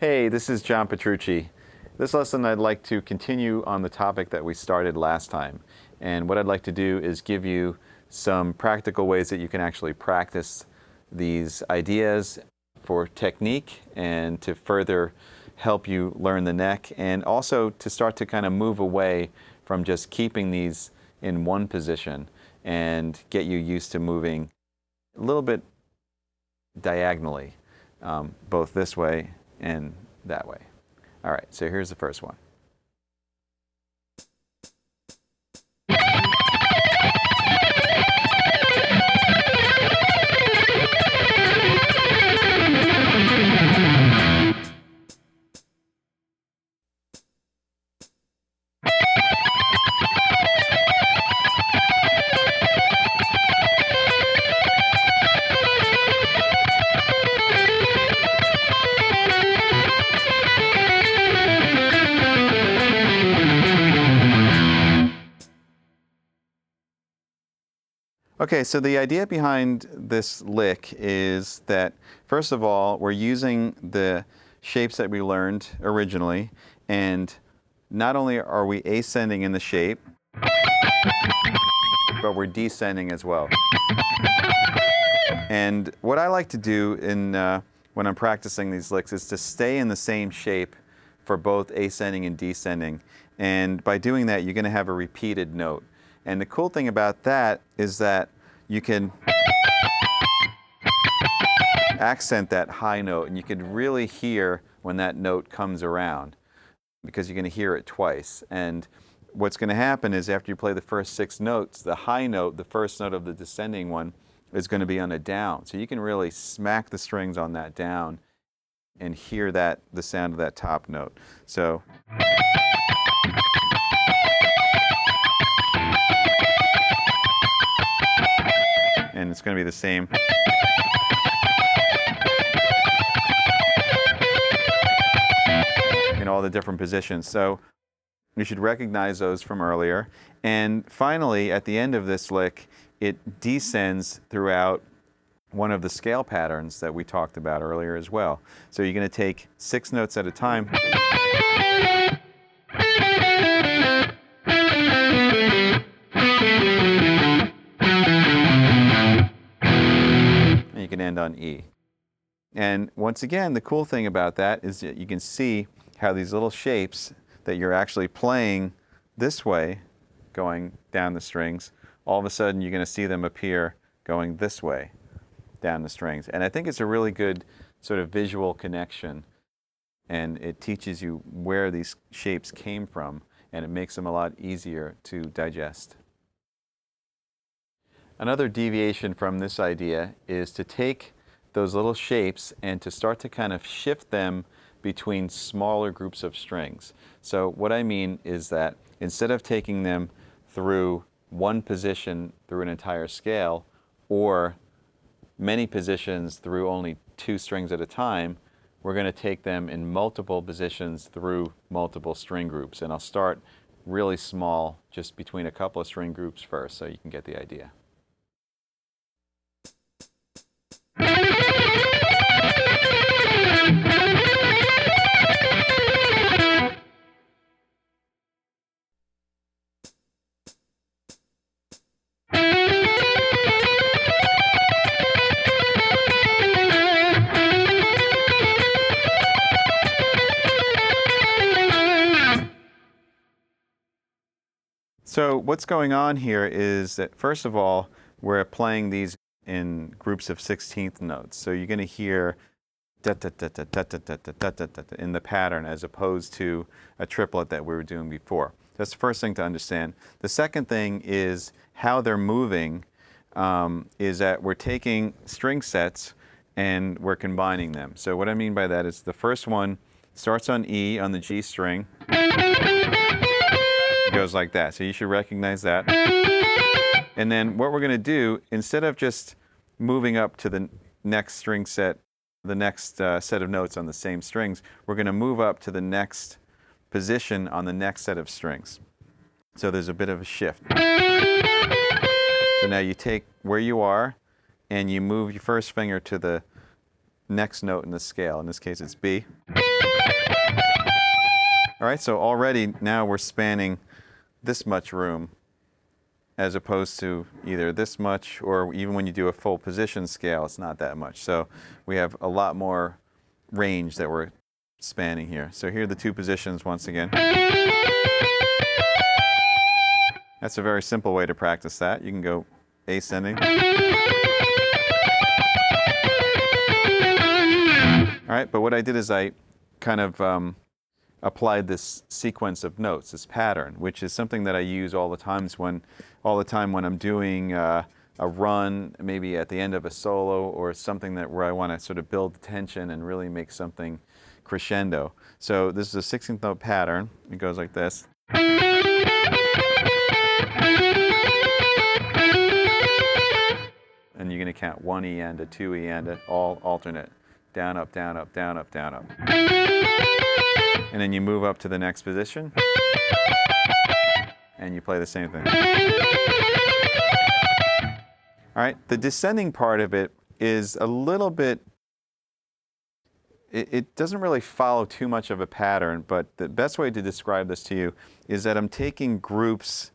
Hey, this is John Petrucci. This lesson I'd like to continue on the topic that we started last time. And what I'd like to do is give you some practical ways that you can actually practice these ideas for technique and to further help you learn the neck, and also to start to kind of move away from just keeping these in one position and get you used to moving a little bit diagonally, both this way and that way. All right, so here's the first one. Okay, so the idea behind this lick is that, first of all, we're using the shapes that we learned originally, and not only are we ascending in the shape, but we're descending as well. And what I like to do when I'm practicing these licks is to stay in the same shape for both ascending and descending. And by doing that, you're going to have a repeated note. And the cool thing about that is that you can accent that high note, and you can really hear when that note comes around, because you're going to hear it twice. And what's going to happen is after you play the first 6 notes, the high note, the first note of the descending one, is going to be on a down. So you can really smack the strings on that down and hear the sound of that top note. So and it's going to be the same. In all the different positions. So you should recognize those from earlier. And finally, at the end of this lick, it descends throughout one of the scale patterns that we talked about earlier as well. So you're going to take 6 notes at a time. And you can end on E. And once again, the cool thing about that is that you can see how these little shapes that you're actually playing this way, going down the strings, all of a sudden you're going to see them appear going this way down the strings. And I think it's a really good sort of visual connection, and it teaches you where these shapes came from, and it makes them a lot easier to digest. Another deviation from this idea is to take those little shapes and to start to kind of shift them between smaller groups of strings. So what I mean is that instead of taking them through one position through an entire scale, or many positions through only 2 strings at a time, we're going to take them in multiple positions through multiple string groups. And I'll start really small, just between a couple of string groups first, so you can get the idea. So what's going on here is that, first of all, we're playing these in groups of 16th notes. So you're going to hear da da da da da da da da da da in the pattern, as opposed to a triplet that we were doing before. That's the first thing to understand. The second thing is how they're moving, is that we're taking string sets and we're combining them. So what I mean by that is the first one starts on E on the G string. It goes like that. So you should recognize that. And then what we're going to do, instead of just moving up to the next string set, the next set of notes on the same strings, we're going to move up to the next position on the next set of strings. So there's a bit of a shift. So now you take where you are and you move your first finger to the next note in the scale. In this case, it's B. All right, so already now we're spanning this much room as opposed to either this much, or even when you do a full position scale, it's not that much. So we have a lot more range that we're spanning here. So here are the two positions once again. That's a very simple way to practice that. You can go ascending. All right, but what I did is I kind of applied this sequence of notes, this pattern, which is something that I use all the time when I'm doing a run, maybe at the end of a solo, or something where I want to sort of build tension and really make something crescendo. So this is a 16th note pattern. It goes like this. And you're going to count 1 E and a 2 E and all alternate. Down, up, down, up, down, up, down, up. And then you move up to the next position, and you play the same thing. All right, the descending part of it is a little bit, it doesn't really follow too much of a pattern, but the best way to describe this to you is that I'm taking groups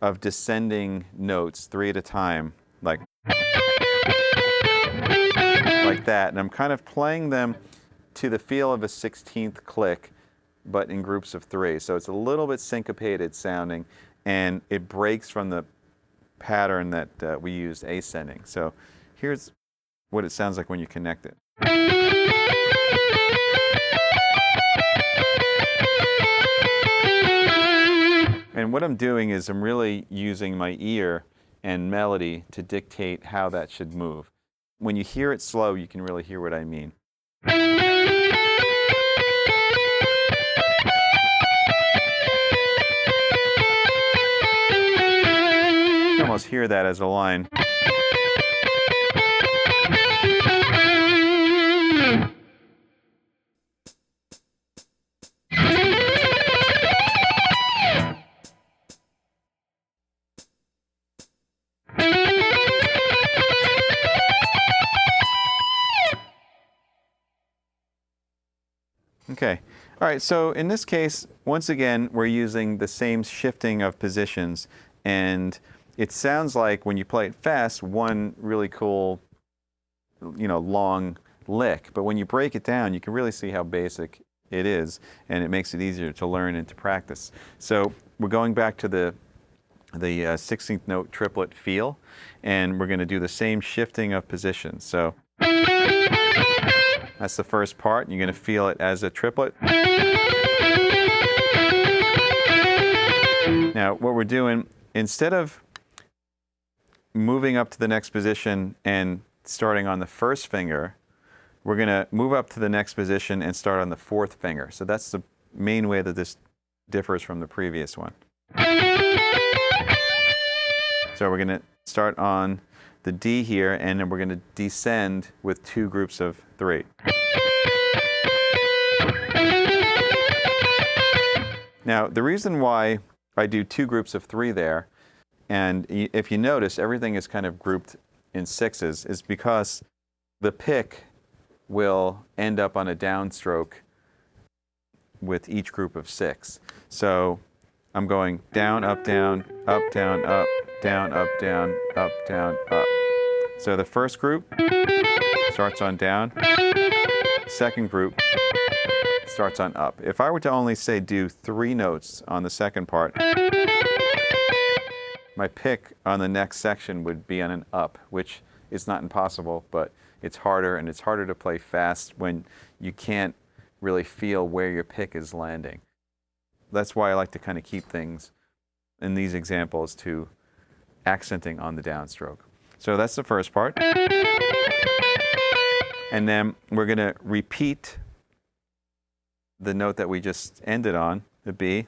of descending notes 3 at a time, like that, and I'm kind of playing them to the feel of a 16th click, but in groups of 3. So it's a little bit syncopated sounding, and it breaks from the pattern that we used ascending. So here's what it sounds like when you connect it. And what I'm doing is I'm really using my ear and melody to dictate how that should move. When you hear it slow, you can really hear what I mean. You can almost hear that as a line. Okay, all right, so in this case, once again, we're using the same shifting of positions, and it sounds like when you play it fast, one really cool, long lick, but when you break it down, you can really see how basic it is, and it makes it easier to learn and to practice. So we're going back to the 16th note triplet feel, and we're going to do the same shifting of positions. So that's the first part. You're going to feel it as a triplet. Now, what we're doing, instead of moving up to the next position and starting on the first finger, we're going to move up to the next position and start on the fourth finger. So that's the main way that this differs from the previous one. So we're going to start on the D here, and then we're going to descend with 2 groups of 3. Now, the reason why I do 2 groups of 3 there, and if you notice, everything is kind of grouped in 6s, is because the pick will end up on a downstroke with each group of 6. So I'm going down, up, down, up, down, up, down, up, down, up, down, up. So the first group starts on down. Second group starts on up. If I were to only say do 3 notes on the second part, my pick on the next section would be on an up, which is not impossible, but it's harder, and it's harder to play fast when you can't really feel where your pick is landing. That's why I like to kind of keep things in these examples to accenting on the downstroke. So that's the first part. And then we're going to repeat the note that we just ended on, the B.